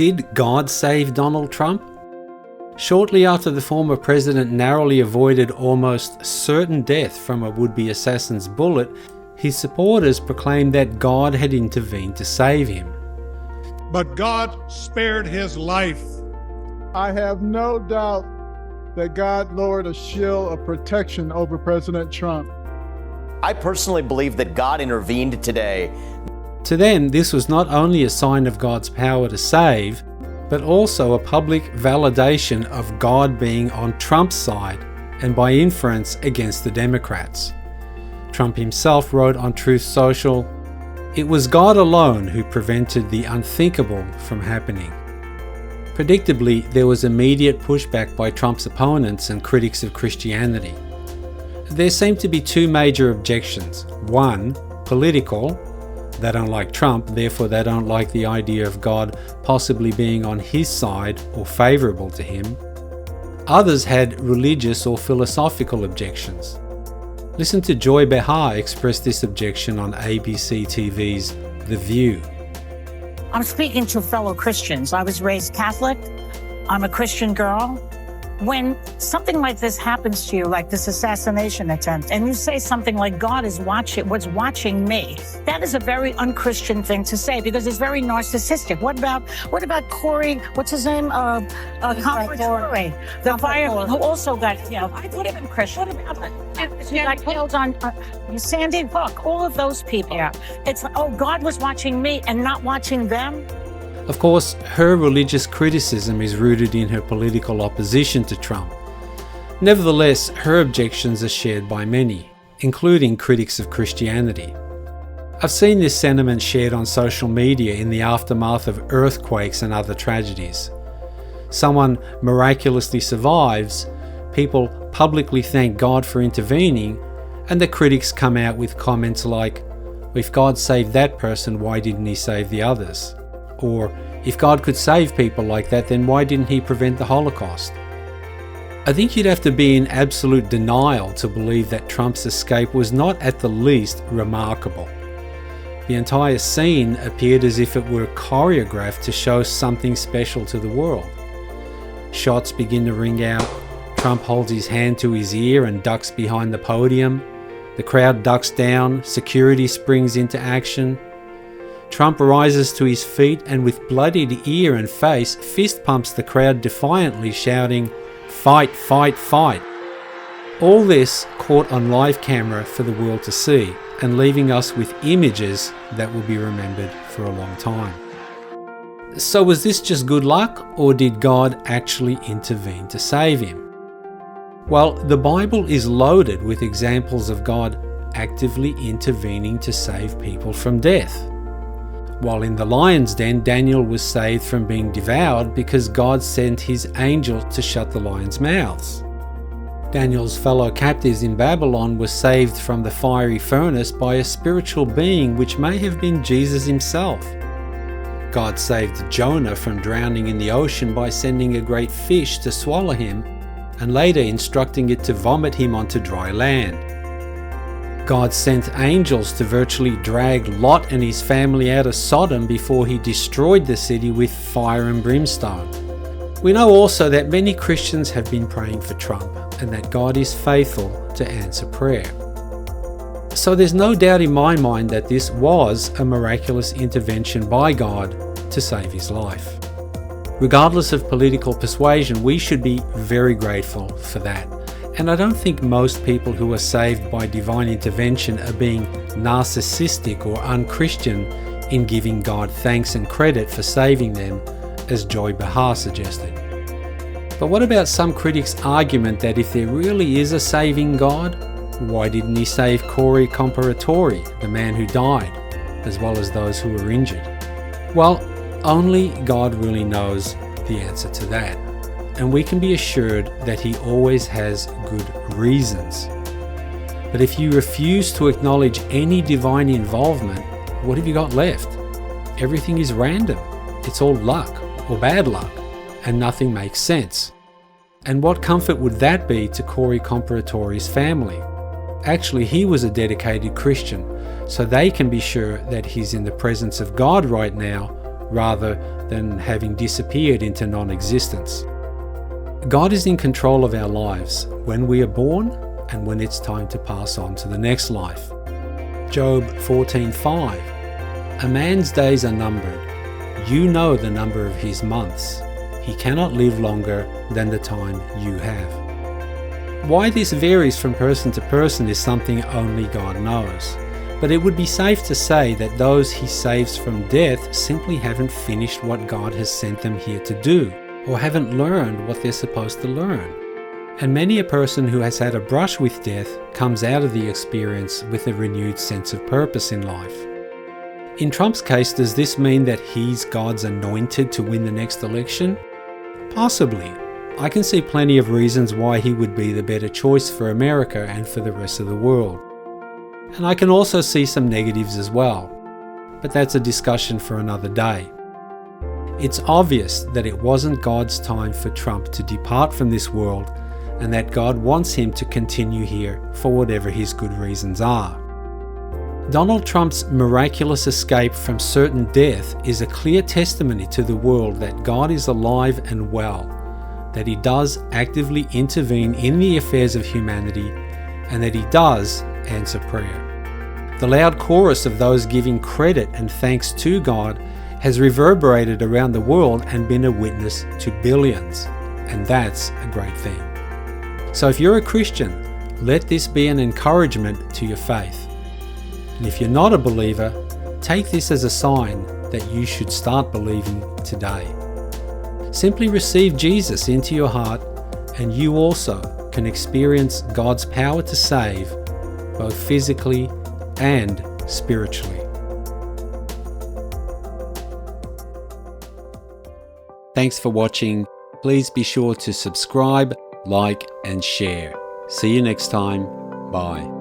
Did God save Donald Trump? Shortly after the former president narrowly avoided almost certain death from a would-be assassin's bullet, his supporters proclaimed that God had intervened to save him. But God spared his life. I have no doubt that God lowered a shield of protection over President Trump. I personally believe that God intervened today. To them, this was not only a sign of God's power to save, but also a public validation of God being on Trump's side and by inference against the Democrats. Trump himself wrote on Truth Social, "It was God alone who prevented the unthinkable from happening." Predictably, there was immediate pushback by Trump's opponents and critics of Christianity. There seemed to be two major objections. One, political. They don't like Trump, therefore they don't like the idea of God possibly being on his side or favourable to him. Others had religious or philosophical objections. Listen to Joy Behar express this objection on ABC TV's The View. I'm speaking to fellow Christians. I was raised Catholic. I'm a Christian girl. When something like this happens to you, like this assassination attempt, and you say something like God is watching me, that is a very unchristian thing to say because it's very narcissistic. What about Corey, what's his name? Comperatore, the fireman who also got killed. I put him in Christian. What about he got killed on Sandy Hook, all of those people. Yeah. It's, God was watching me and not watching them. Of course, her religious criticism is rooted in her political opposition to Trump. Nevertheless, her objections are shared by many, including critics of Christianity. I've seen this sentiment shared on social media in the aftermath of earthquakes and other tragedies. Someone miraculously survives, people publicly thank God for intervening, and the critics come out with comments like, "If God saved that person, why didn't he save the others?" Or, "If God could save people like that, then why didn't he prevent the Holocaust?" I think you'd have to be in absolute denial to believe that Trump's escape was not at the least remarkable. The entire scene appeared as if it were choreographed to show something special to the world. Shots begin to ring out, Trump holds his hand to his ear and ducks behind the podium, the crowd ducks down, security springs into action. Trump rises to his feet and with bloodied ear and face fist pumps the crowd defiantly, shouting, "Fight, fight, fight." All this caught on live camera for the world to see and leaving us with images that will be remembered for a long time. So was this just good luck, or did God actually intervene to save him? Well, the Bible is loaded with examples of God actively intervening to save people from death. While in the lion's den, Daniel was saved from being devoured because God sent his angel to shut the lions' mouths. Daniel's fellow captives in Babylon were saved from the fiery furnace by a spiritual being which may have been Jesus himself. God saved Jonah from drowning in the ocean by sending a great fish to swallow him and later instructing it to vomit him onto dry land. God sent angels to virtually drag Lot and his family out of Sodom before he destroyed the city with fire and brimstone. We know also that many Christians have been praying for Trump and that God is faithful to answer prayer. So there's no doubt in my mind that this was a miraculous intervention by God to save his life. Regardless of political persuasion, we should be very grateful for that. And I don't think most people who are saved by divine intervention are being narcissistic or unchristian in giving God thanks and credit for saving them, as Joy Behar suggested. But what about some critics' argument that if there really is a saving God, why didn't he save Corey Comperatore, the man who died, as well as those who were injured? Well, only God really knows the answer to that. And we can be assured that he always has good reasons. But if you refuse to acknowledge any divine involvement, what have you got left? Everything is random. It's all luck or bad luck, and nothing makes sense. And what comfort would that be to Corey Comperatore's family? Actually, he was a dedicated Christian, so they can be sure that he's in the presence of God right now, rather than having disappeared into non-existence. God is in control of our lives when we are born and when it's time to pass on to the next life. Job 14:5. A man's days are numbered. You know the number of his months. He cannot live longer than the time you have. Why this varies from person to person is something only God knows. But it would be safe to say that those he saves from death simply haven't finished what God has sent them here to do, or haven't learned what they're supposed to learn. And many a person who has had a brush with death comes out of the experience with a renewed sense of purpose in life. In Trump's case, does this mean that he's God's anointed to win the next election? Possibly. I can see plenty of reasons why he would be the better choice for America and for the rest of the world. And I can also see some negatives as well, but that's a discussion for another day. It's obvious that it wasn't God's time for Trump to depart from this world, and that God wants him to continue here for whatever his good reasons are. Donald Trump's miraculous escape from certain death is a clear testimony to the world that God is alive and well, that he does actively intervene in the affairs of humanity, and that he does answer prayer. The loud chorus of those giving credit and thanks to God has reverberated around the world and been a witness to billions, and that's a great thing. So if you're a Christian, let this be an encouragement to your faith. And if you're not a believer, take this as a sign that you should start believing today. Simply receive Jesus into your heart, and you also can experience God's power to save, both physically and spiritually. Thanks for watching. Please be sure to subscribe, like, and share. See you next time. Bye.